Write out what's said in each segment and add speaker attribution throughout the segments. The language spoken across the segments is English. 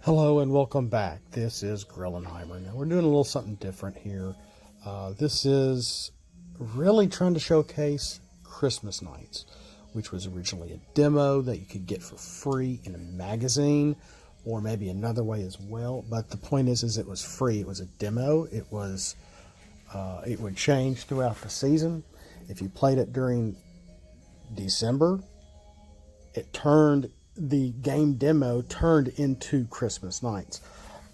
Speaker 1: Hello and welcome back. This is Grillenheimer. Now we're doing a little something different here. This is really trying to showcase Christmas Nights, which was originally a demo that you could get for free in a magazine, or maybe another way as well. But the point is it was free. It was a demo. It would change throughout the season. If you played it during December, the game demo turned into Christmas Nights.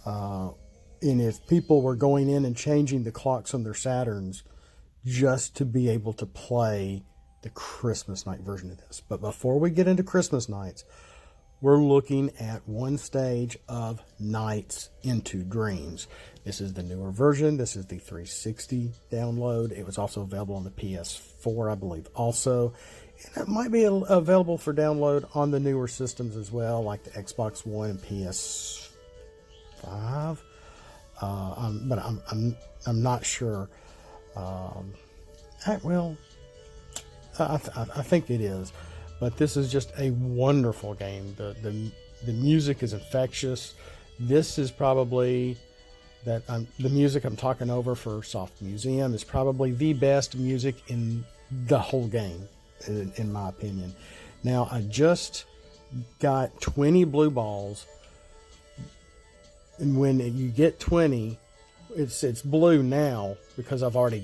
Speaker 1: And if people were going in and changing the clocks on their Saturns just to be able to play the Christmas Night version of this. But before we get into Christmas Nights, we're looking at one stage of Nights into Dreams. This is the newer version. This is the 360 download. It was also available on the PS4, I believe, also. And it might be available for download on the newer systems as well, like the Xbox One and PS5. But I'm not sure. I think it is. But this is just a wonderful game. The music is infectious. This is probably the music I'm talking over for Soft Museum is probably the best music in the whole game, in my opinion. Now, I just got 20 blue balls, and when you get 20, it's blue now because I've already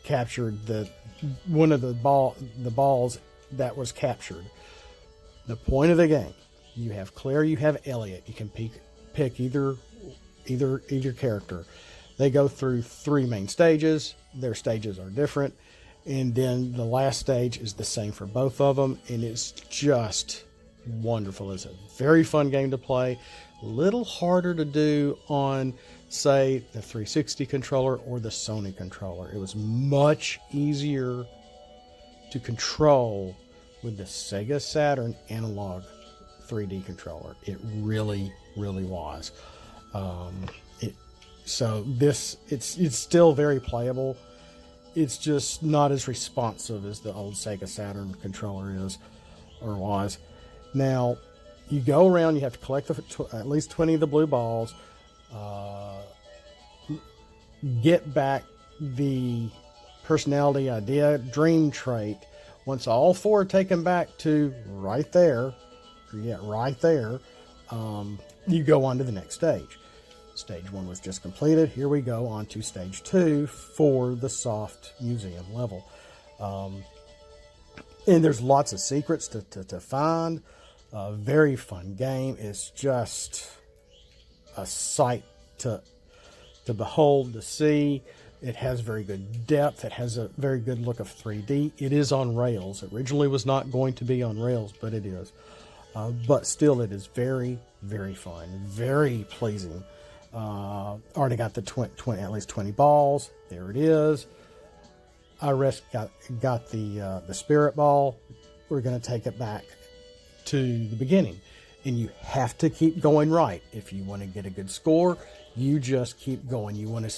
Speaker 1: captured one of the balls that was captured. The point of the game, you have Claire, you have Elliot. You can pick either character. They go through 3 main stages. Their stages are different. And then the last stage is the same for both of them. And it's just wonderful. It's a very fun game to play. A little harder to do on, say, the 360 controller or the Sony controller. It was much easier to control with the Sega Saturn analog 3D controller. It really, really was. It's still very playable. It's just not as responsive as the old Sega Saturn controller is or was. Now, you go around, you have to collect at least 20 of the blue balls, get back the personality, idea, dream trait. Once all 4 are taken back to right there, you go on to the next stage. Stage 1 was just completed. Here we go on to stage 2 for the Soft Museum level. And there's lots of secrets to find. Very fun game. It's just a sight to behold, to see. It has very good depth. It has a very good look of 3D. It is on rails. It originally was not going to be on rails, but it is. But still, it is very, very fun. Very pleasing. Already got the at least 20 balls. There it is. I got the spirit ball. We're going to take it back to the beginning, and you have to keep going right. If you want to get a good score, you just keep going. You want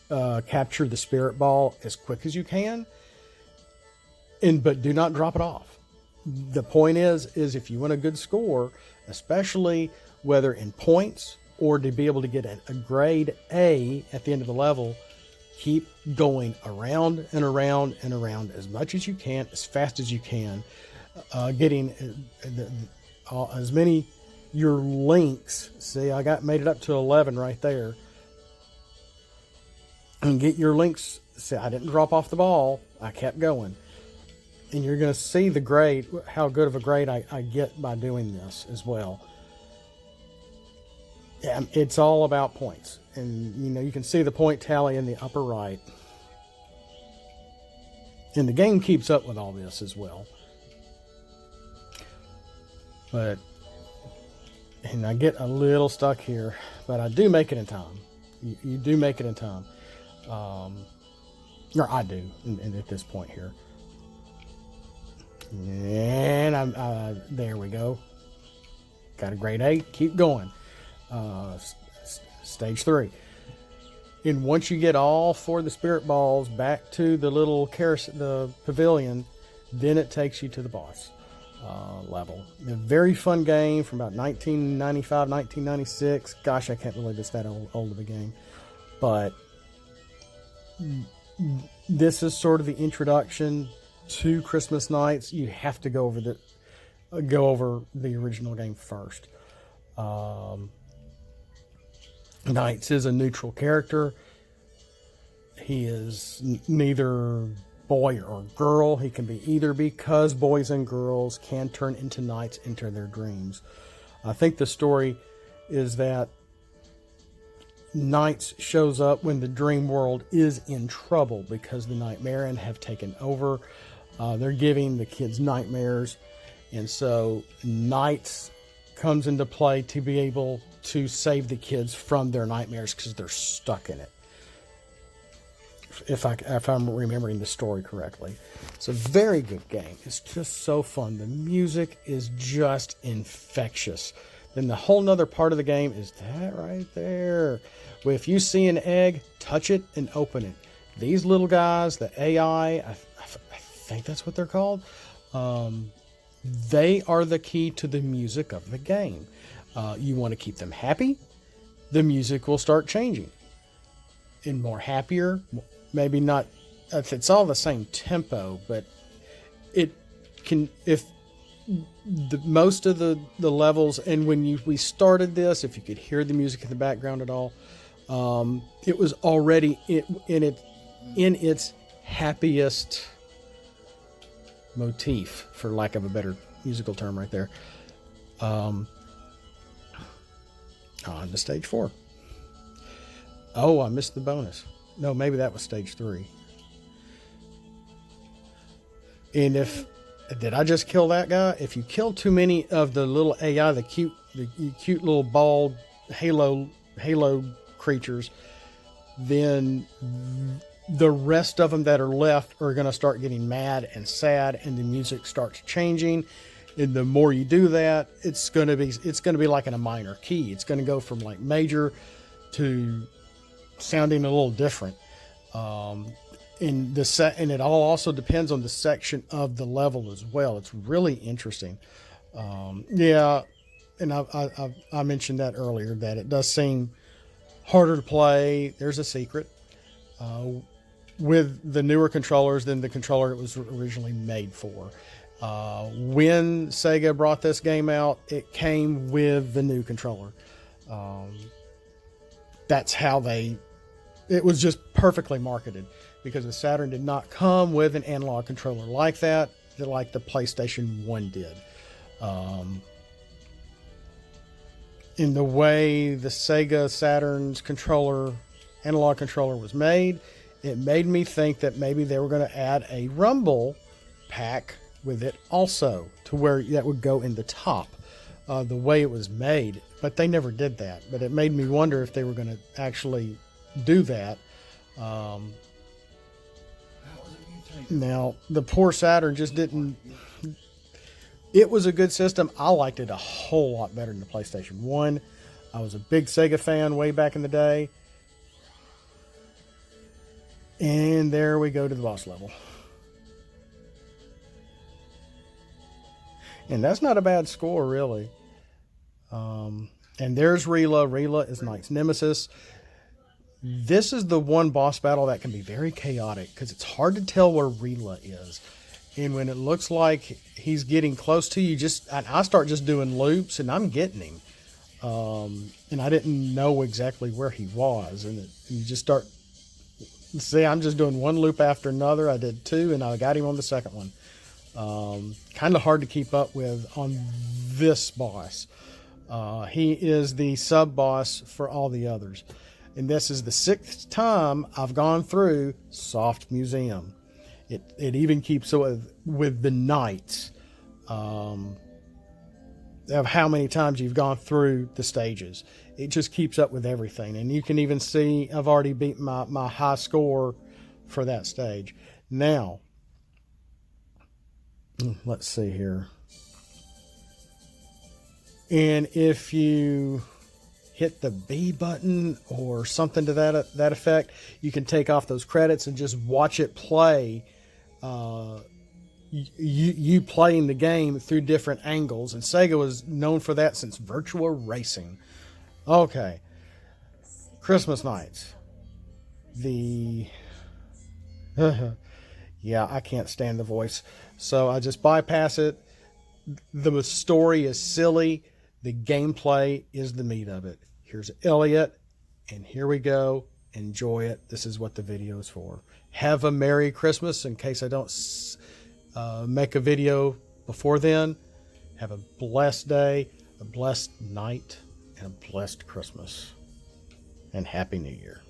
Speaker 1: to capture the spirit ball as quick as you can, but do not drop it off. The point is if you want a good score, especially whether in points or to be able to get a grade A at the end of the level, keep going around and around and around as much as you can, as fast as you can, getting as many your links. See, I made it up to 11 right there. And get your links. See, I didn't drop off the ball. I kept going. And you're going to see the grade, how good of a grade I get by doing this as well. Yeah, it's all about points. And, you can see the point tally in the upper right. And the game keeps up with all this as well. And I get a little stuck here, but I do make it in time. You do make it in time. Or I do at this point here. And there we go. Got a grade 8. Keep going. Stage 3. And once you get all 4 of the spirit balls back to the little the pavilion, then it takes you to the boss. level. A very fun game from about 1995, 1996. Gosh, I can't believe it's that old of a game. But this is sort of the introduction to Christmas Nights. You have to go over the original game first. Knights is a neutral character. He is neither boy or girl. He can be either, because boys and girls can turn into knights into their dreams. I think the story is that Knights shows up when the dream world is in trouble because the Nightmare have taken over. They're giving the kids nightmares, and so Knights comes into play to be able to save the kids from their nightmares because they're stuck in it. If I'm remembering the story correctly. It's a very good game. It's just so fun. The music is just infectious. Then the whole nother part of the game is that right there. Well, if you see an egg, touch it and open it. These little guys, the AI, I think that's what they're called, they are the key to the music of the game. You want to keep them happy, the music will start changing. And more happier, maybe not, it's all the same tempo, but it can, if most of the levels, and when we started this, if you could hear the music in the background at all, it was already in its happiest motif, for lack of a better musical term right there. On to stage 4. Oh, I missed the bonus. No, maybe that was stage 3. And did I just kill that guy? If you kill too many of the little AI, the cute little bald halo creatures, then the rest of them that are left are going to start getting mad and sad, and the music starts changing. And the more you do that, it's going to be like in a minor key. It's going to go from like major to sounding a little different. And it all also depends on the section of the level as well. It's really interesting. Yeah, and I mentioned that earlier, that it does seem harder to play. There's a secret with the newer controllers than the controller it was originally made for. When Sega brought this game out, it came with the new controller. That's how it was just perfectly marketed, because the Saturn did not come with an analog controller like that, like the PlayStation 1 did. In the way the Sega Saturn's analog controller was made, it made me think that maybe they were going to add a rumble pack with it also, to where that would go in the top, the way it was made. But they never did that. But it made me wonder if they were going to actually do that. Now, the poor Saturn just didn't. It was a good system. I liked it a whole lot better than the PlayStation 1. I was a big Sega fan way back in the day. And there we go to the boss level. And that's not a bad score, really. And there's Rila. Rila is Knight's nemesis. This is the one boss battle that can be very chaotic, because it's hard to tell where Rila is. And when it looks like he's getting close to you, I start just doing loops, and I'm getting him. And I didn't know exactly where he was. And you just start... See, I'm just doing one loop after another. I did 2, and I got him on the second one. Kind of hard to keep up with on this boss. He is the sub-boss for all the others. And this is the 6th time I've gone through Soft Museum. It even keeps with the Knights of how many times you've gone through the stages. It just keeps up with everything. And you can even see I've already beaten my high score for that stage. Now, let's see here. And if you hit the B button or something to that effect, you can take off those credits and just watch it play you playing the game through different angles, and Sega was known for that since Virtua Racing. Okay, Christmas nights. The yeah, I can't stand the voice, so I just bypass it. The story is silly. The gameplay is the meat of it. Here's Elliot, and here we go. Enjoy it. This is what the video is for. Have a Merry Christmas. In case I don't make a video before then, have a blessed day, a blessed night, and a blessed Christmas. And Happy New Year.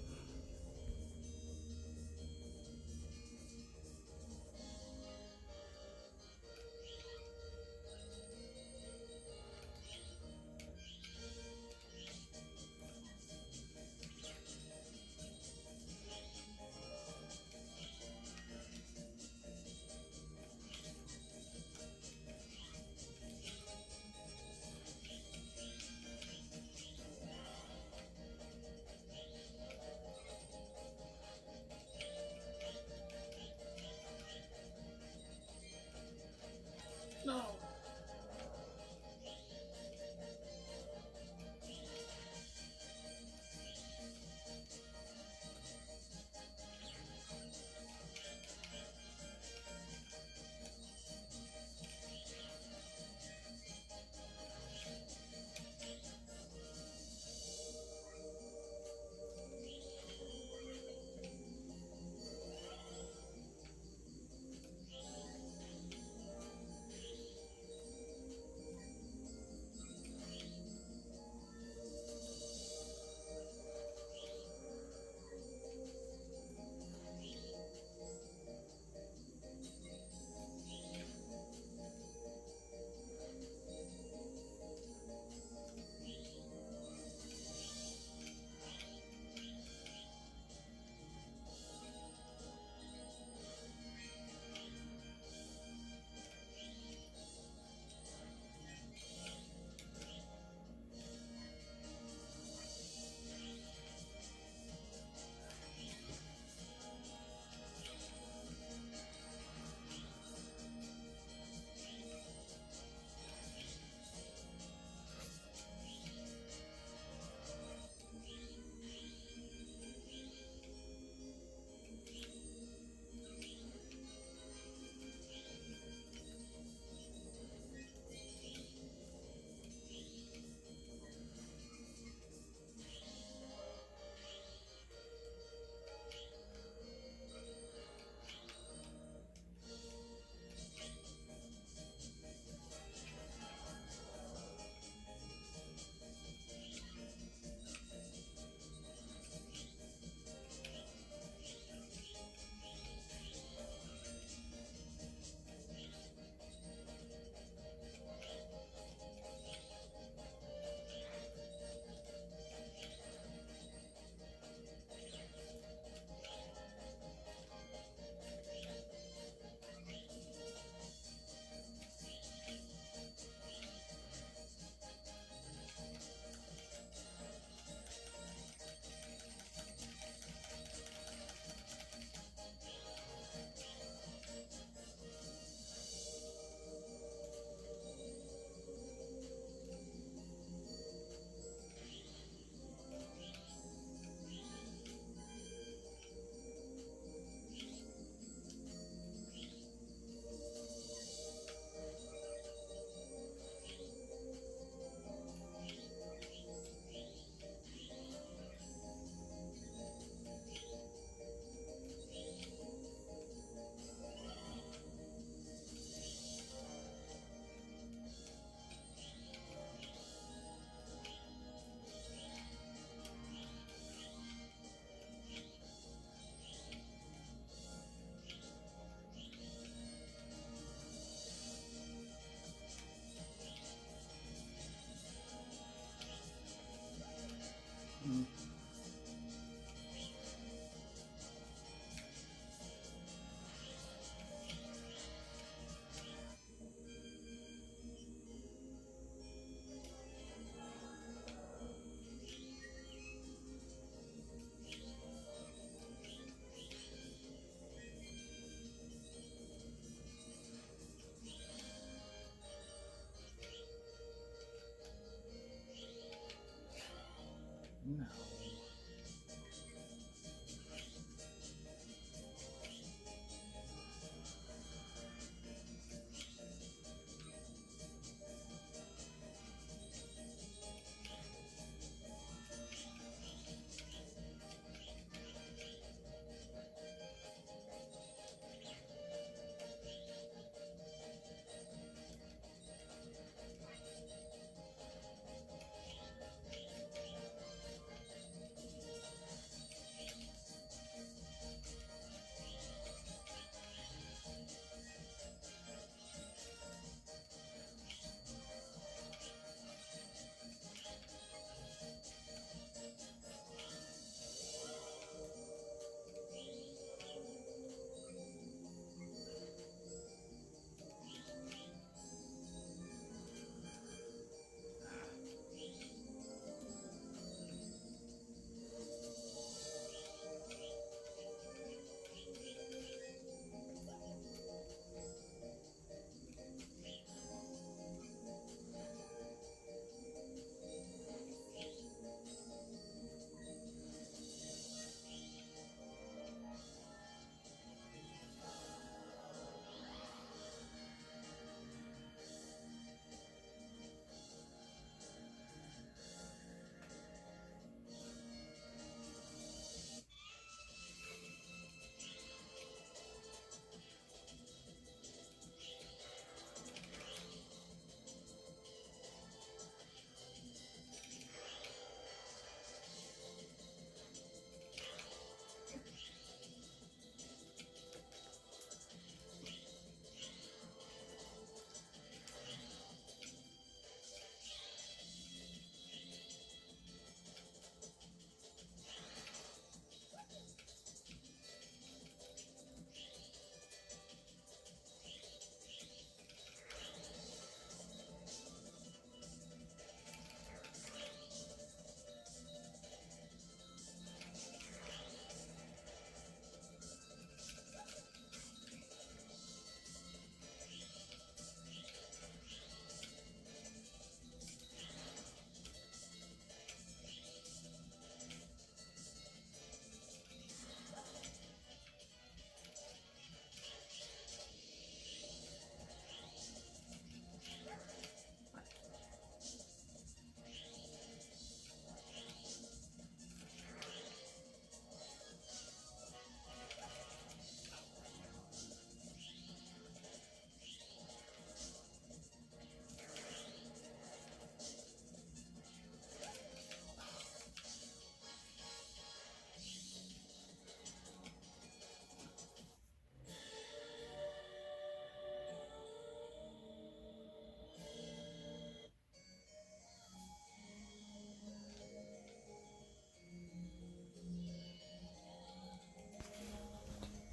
Speaker 2: No.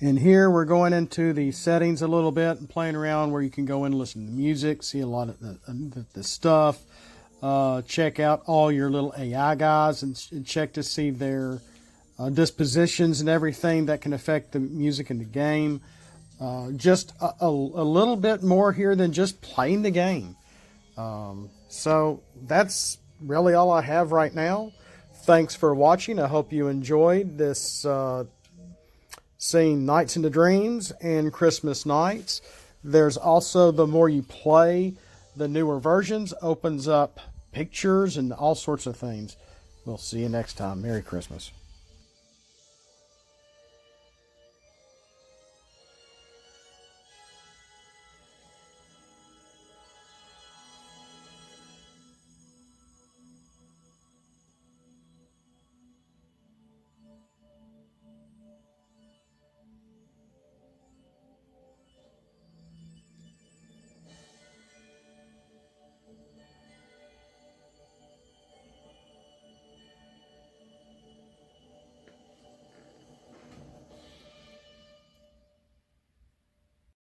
Speaker 1: And here we're going into the settings a little bit and playing around where you can go in and listen to music, see a lot of the stuff. Check out all your little AI guys and check to see their dispositions and everything that can affect the music in the game. Just a little bit more here than just playing the game. So that's really all I have right now. Thanks for watching. I hope you enjoyed this seeing Nights into Dreams and Christmas Nights. There's also, the more you play the newer versions, opens up pictures and all sorts of things. We'll see you next time. Merry Christmas.